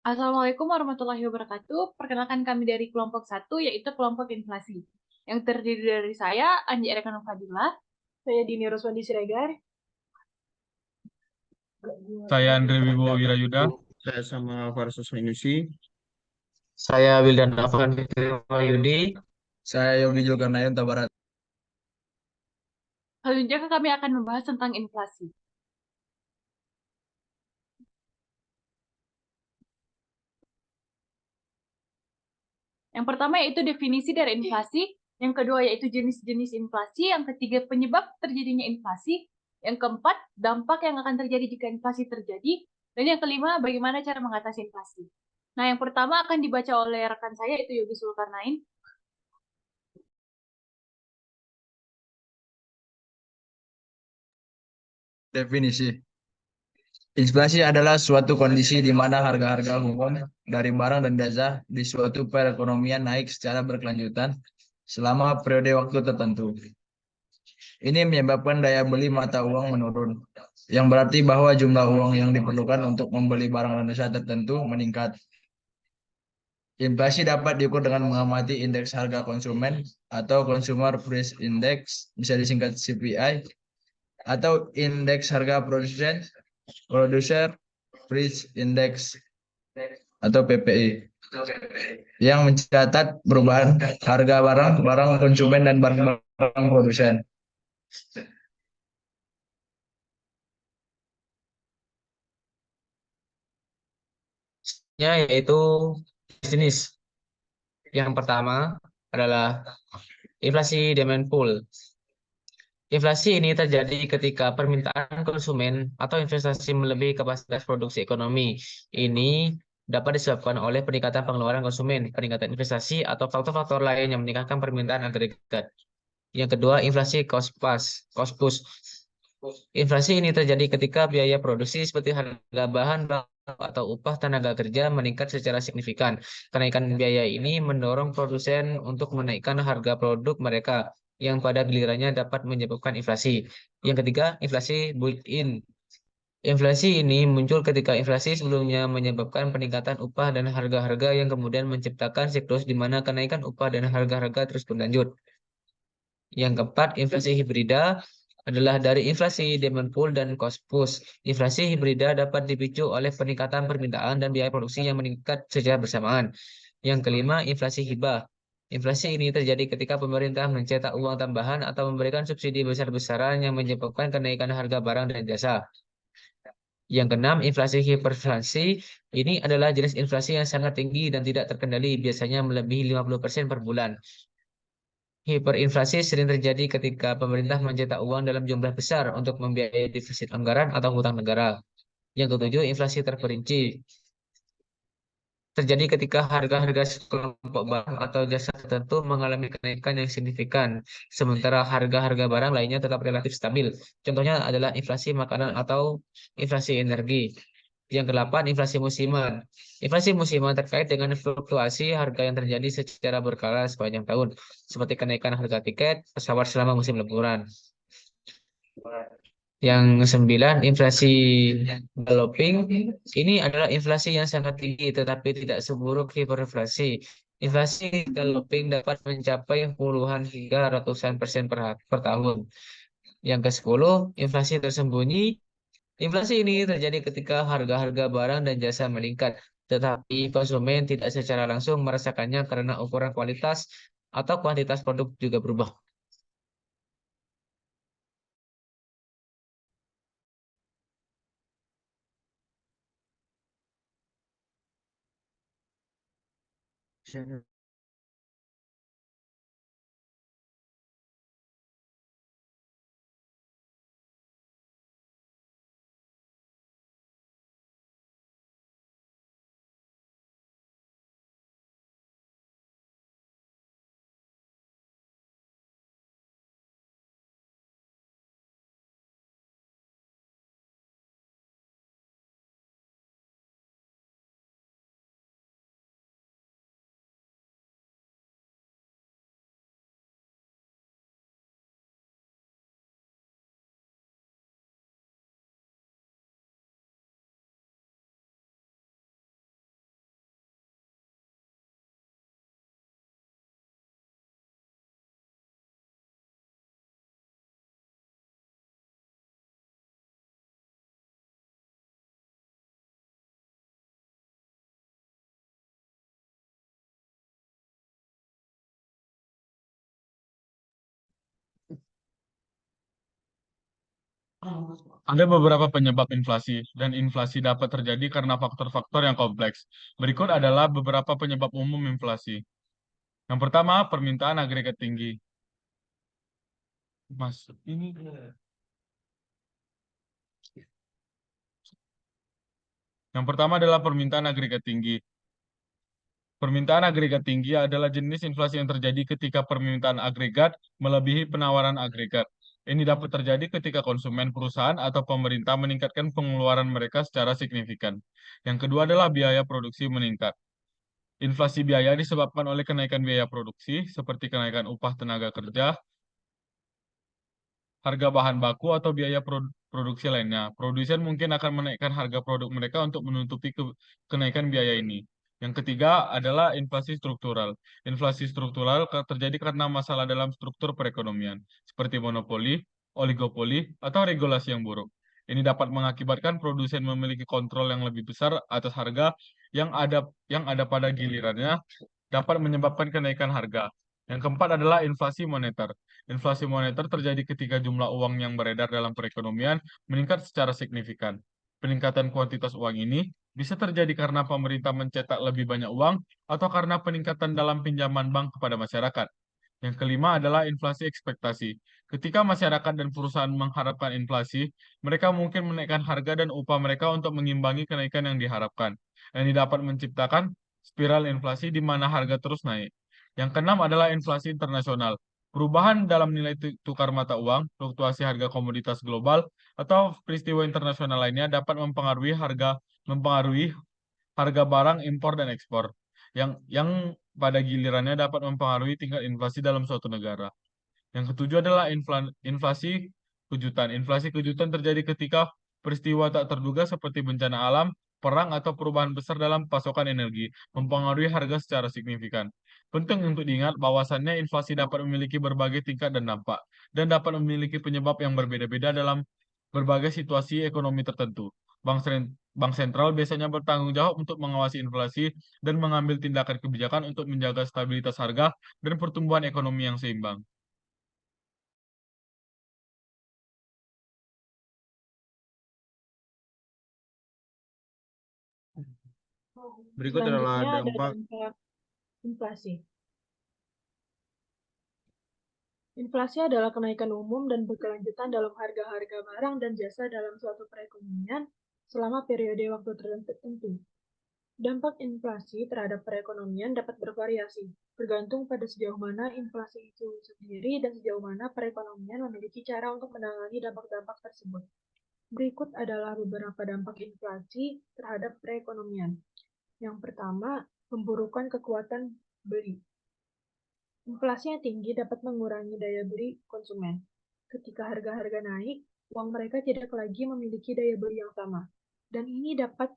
Assalamualaikum warahmatullahi wabarakatuh. Perkenalkan kami dari kelompok satu, yaitu kelompok inflasi. Yang terdiri dari saya, Andi Erekanov Fadila. Saya Dini Roswandi Siregar. Saya Andre Wibowo Wirayuda. Saya sama Farsus Minusi. Saya Wildan Afan Fitri Yudi. Saya Yogi Julkarnaen Tabarat. Selanjutnya kami akan membahas tentang inflasi. Yang pertama yaitu definisi dari inflasi, yang kedua yaitu jenis-jenis inflasi, yang ketiga penyebab terjadinya inflasi, yang keempat dampak yang akan terjadi jika inflasi terjadi, dan yang kelima bagaimana cara mengatasi inflasi. Nah, yang pertama akan dibaca oleh rekan saya itu Yogi Zulkarnain. Definisi. Inflasi adalah suatu kondisi di mana harga-harga umum dari barang dan jasa di suatu perekonomian naik secara berkelanjutan selama periode waktu tertentu. Ini menyebabkan daya beli mata uang menurun, yang berarti bahwa jumlah uang yang diperlukan untuk membeli barang dan jasa tertentu meningkat. Inflasi dapat diukur dengan mengamati indeks harga konsumen atau Consumer Price Index, bisa disingkat CPI, atau indeks harga Producer Price Index atau PPI, yang mencatat perubahan harga barang konsumen dan barang produsen. Yaitu jenis. Yang pertama adalah inflasi demand pull. Inflasi ini terjadi ketika permintaan konsumen atau investasi melebihi kapasitas produksi ekonomi. Ini dapat disebabkan oleh peningkatan pengeluaran konsumen, peningkatan investasi, atau faktor-faktor lain yang meningkatkan permintaan agregat. Yang kedua, inflasi cost push. Inflasi ini terjadi ketika biaya produksi seperti harga bahan baku atau upah tenaga kerja meningkat secara signifikan. Kenaikan biaya ini mendorong produsen untuk menaikkan harga produk mereka yang pada gilirannya dapat menyebabkan inflasi. Yang ketiga, inflasi built-in. Inflasi ini muncul ketika inflasi sebelumnya menyebabkan peningkatan upah dan harga-harga yang kemudian menciptakan siklus di mana kenaikan upah dan harga-harga terus berlanjut. Yang keempat, inflasi hibrida adalah dari inflasi demand pull dan cost push. Inflasi hibrida dapat dipicu oleh peningkatan permintaan dan biaya produksi yang meningkat secara bersamaan. Yang kelima, inflasi hibah. Inflasi ini terjadi ketika pemerintah mencetak uang tambahan atau memberikan subsidi besar-besaran yang menyebabkan kenaikan harga barang dan jasa. Yang keenam, inflasi hiperinflasi. Ini adalah jenis inflasi yang sangat tinggi dan tidak terkendali, biasanya melebihi 50% per bulan. Hiperinflasi sering terjadi ketika pemerintah mencetak uang dalam jumlah besar untuk membiayai defisit anggaran atau hutang negara. Yang ketujuh, inflasi terperinci. Terjadi ketika harga-harga sekelompok barang atau jasa tertentu mengalami kenaikan yang signifikan, sementara harga-harga barang lainnya tetap relatif stabil. Contohnya adalah inflasi makanan atau inflasi energi. Yang kedelapan, inflasi musiman. Inflasi musiman terkait dengan fluktuasi harga yang terjadi secara berkala sepanjang tahun, seperti kenaikan harga tiket pesawat selama musim liburan. Yang sembilan, inflasi galloping. Ini adalah inflasi yang sangat tinggi, tetapi tidak seburuk hiperinflasi. Inflasi galloping dapat mencapai puluhan hingga ratusan persen per tahun. Yang ke-10, inflasi tersembunyi. Inflasi ini terjadi ketika harga-harga barang dan jasa meningkat, tetapi konsumen tidak secara langsung merasakannya karena ukuran kualitas atau kuantitas produk juga berubah. Ada beberapa penyebab inflasi, dan inflasi dapat terjadi karena faktor-faktor yang kompleks. Berikut adalah beberapa penyebab umum inflasi. Yang pertama, permintaan agregat tinggi. Mas, ini yang pertama adalah permintaan agregat tinggi. Permintaan agregat tinggi adalah jenis inflasi yang terjadi ketika permintaan agregat melebihi penawaran agregat. Ini dapat terjadi ketika konsumen, perusahaan, atau pemerintah meningkatkan pengeluaran mereka secara signifikan. Yang kedua adalah biaya produksi meningkat. Inflasi biaya disebabkan oleh kenaikan biaya produksi, seperti kenaikan upah tenaga kerja, harga bahan baku, atau biaya produksi lainnya. Produsen mungkin akan menaikkan harga produk mereka untuk menutupi kenaikan biaya ini. Yang ketiga adalah inflasi struktural. Inflasi struktural terjadi karena masalah dalam struktur perekonomian, seperti monopoli, oligopoli, atau regulasi yang buruk. Ini dapat mengakibatkan produsen memiliki kontrol yang lebih besar atas harga yang ada pada gilirannya, dapat menyebabkan kenaikan harga. Yang keempat adalah inflasi moneter. Inflasi moneter terjadi ketika jumlah uang yang beredar dalam perekonomian meningkat secara signifikan. Peningkatan kuantitas uang ini bisa terjadi karena pemerintah mencetak lebih banyak uang atau karena peningkatan dalam pinjaman bank kepada masyarakat. Yang kelima adalah inflasi ekspektasi. Ketika masyarakat dan perusahaan mengharapkan inflasi, mereka mungkin menaikkan harga dan upah mereka untuk mengimbangi kenaikan yang diharapkan. Ini dapat menciptakan spiral inflasi di mana harga terus naik. Yang keenam adalah inflasi internasional. Perubahan dalam nilai tukar mata uang, fluktuasi harga komoditas global, atau peristiwa internasional lainnya dapat mempengaruhi harga barang impor dan ekspor, yang pada gilirannya dapat mempengaruhi tingkat inflasi dalam suatu negara. Yang ketujuh adalah inflasi kejutan. Inflasi kejutan terjadi ketika peristiwa tak terduga seperti bencana alam, perang, atau perubahan besar dalam pasokan energi mempengaruhi harga secara signifikan. Penting untuk diingat bahwasannya inflasi dapat memiliki berbagai tingkat dan dampak, dan dapat memiliki penyebab yang berbeda-beda dalam berbagai situasi ekonomi tertentu. Bank sentral biasanya bertanggung jawab untuk mengawasi inflasi dan mengambil tindakan kebijakan untuk menjaga stabilitas harga dan pertumbuhan ekonomi yang seimbang. Berikut adalah Selanjutnya ada dampak. dampak inflasi. Inflasi adalah kenaikan umum dan berkelanjutan dalam harga-harga barang dan jasa dalam suatu perekonomian selama periode waktu tertentu. Dampak inflasi terhadap perekonomian dapat bervariasi, bergantung pada sejauh mana inflasi itu sendiri dan sejauh mana perekonomian memiliki cara untuk menangani dampak-dampak tersebut. Berikut adalah beberapa dampak inflasi terhadap perekonomian. Yang pertama, pemburukan kekuatan beli. Inflasi yang tinggi dapat mengurangi daya beli konsumen. Ketika harga-harga naik, uang mereka tidak lagi memiliki daya beli yang sama, dan ini dapat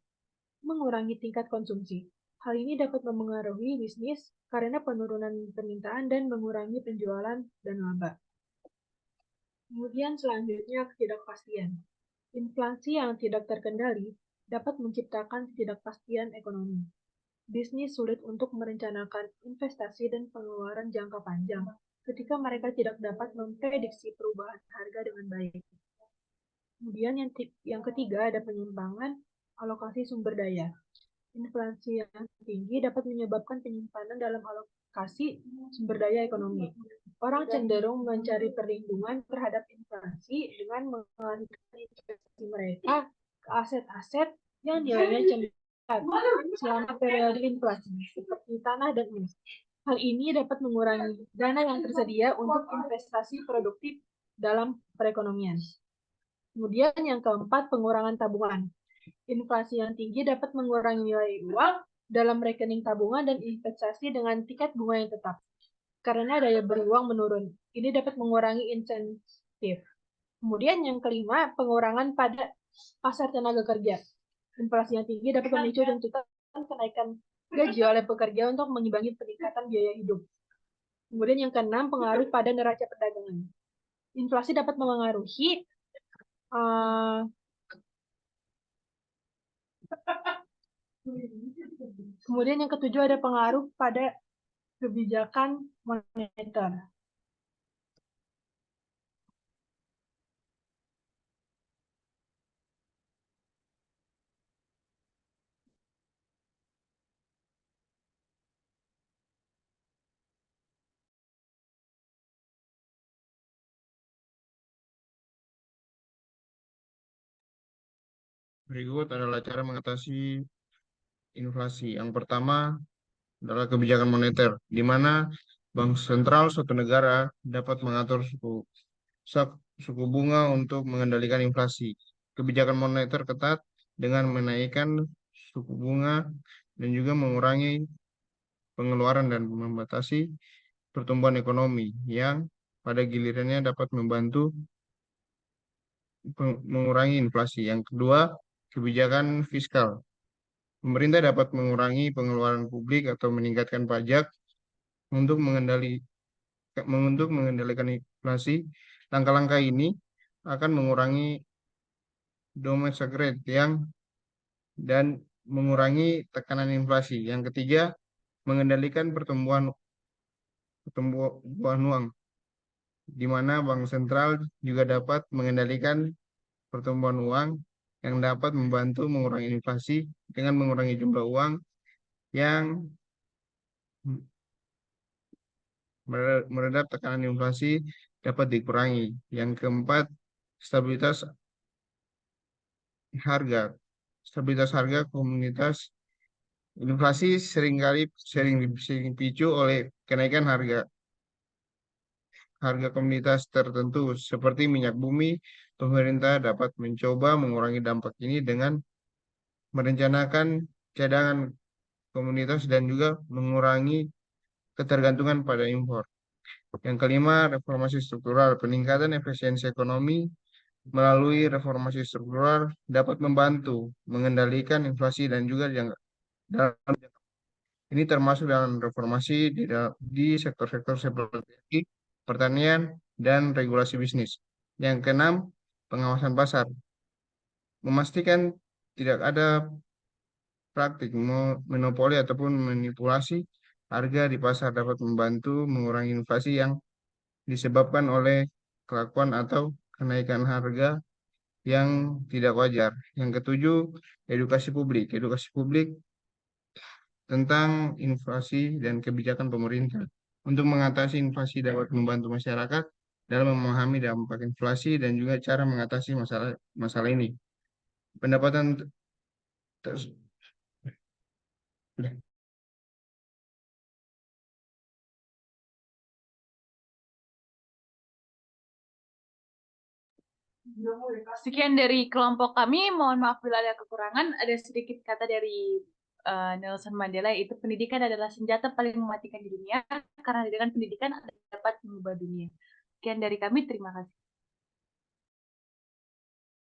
mengurangi tingkat konsumsi. Hal ini dapat mempengaruhi bisnis karena penurunan permintaan dan mengurangi penjualan dan laba. Kemudian selanjutnya ketidakpastian. Inflasi yang tidak terkendali dapat menciptakan ketidakpastian ekonomi. Bisnis sulit untuk merencanakan investasi dan pengeluaran jangka panjang ketika mereka tidak dapat memprediksi perubahan harga dengan baik. Kemudian yang ketiga ada penyimpangan alokasi sumber daya. Inflasi yang tinggi dapat menyebabkan penyimpanan dalam alokasi sumber daya ekonomi. Orang cenderung mencari perlindungan terhadap inflasi dengan mengalihkan investasi mereka ke aset-aset yang nilainya cenderung selama periode inflasi, seperti tanah dan emas. Hal ini dapat mengurangi dana yang tersedia untuk investasi produktif dalam perekonomian. Kemudian yang keempat, pengurangan tabungan. Inflasi yang tinggi dapat mengurangi nilai uang dalam rekening tabungan dan investasi dengan tingkat bunga yang tetap. Karena daya beli uang menurun, ini dapat mengurangi insentif. Kemudian yang kelima, pengurangan pada pasar tenaga kerja. Inflasi yang tinggi dapat memicu tuntutan kenaikan gaji oleh pekerja untuk mengimbangi peningkatan biaya hidup. Kemudian yang keenam, pengaruh pada neraca perdagangan. Inflasi dapat memengaruhi kemudian yang ketujuh ada pengaruh pada kebijakan moneter. Berikut adalah cara mengatasi inflasi. Yang pertama adalah kebijakan moneter, di mana bank sentral suatu negara dapat mengatur suku bunga untuk mengendalikan inflasi. Kebijakan moneter ketat dengan menaikkan suku bunga dan juga mengurangi pengeluaran dan membatasi pertumbuhan ekonomi yang pada gilirannya dapat membantu mengurangi inflasi. Yang kedua, kebijakan fiskal. Pemerintah dapat mengurangi pengeluaran publik atau meningkatkan pajak untuk mengendalikan inflasi. Langkah-langkah ini akan mengurangi domestic rate dan mengurangi tekanan inflasi. Yang ketiga, mengendalikan pertumbuhan uang, di mana bank sentral juga dapat mengendalikan pertumbuhan uang yang dapat membantu mengurangi inflasi dengan mengurangi jumlah uang yang meredam tekanan inflasi dapat dikurangi. Yang keempat, stabilitas harga. Stabilitas harga komunitas inflasi sering dipicu oleh kenaikan harga komunitas tertentu seperti minyak bumi. Pemerintah dapat mencoba mengurangi dampak ini dengan merencanakan cadangan komunitas dan juga mengurangi ketergantungan pada impor. Yang kelima, reformasi struktural. Peningkatan efisiensi ekonomi melalui reformasi struktural dapat membantu mengendalikan inflasi dan juga ini termasuk dalam reformasi di sektor-sektor seperti pertanian dan regulasi bisnis. Yang keenam, pengawasan pasar. Memastikan tidak ada praktik monopoli ataupun manipulasi harga di pasar dapat membantu mengurangi inflasi yang disebabkan oleh kelakuan atau kenaikan harga yang tidak wajar. Yang ketujuh, edukasi publik. Edukasi publik tentang inflasi dan kebijakan pemerintah. Untuk mengatasi inflasi dapat membantu masyarakat dalam memahami dampak inflasi dan juga cara mengatasi masalah ini. Pendapatan Sekian dari kelompok kami. Mohon maaf bila ada kekurangan. Ada sedikit kata dari Nelson Mandela, yaitu pendidikan adalah senjata paling mematikan di dunia, karena dengan pendidikan dapat mengubah dunia. Sekian dari kami. Terima kasih.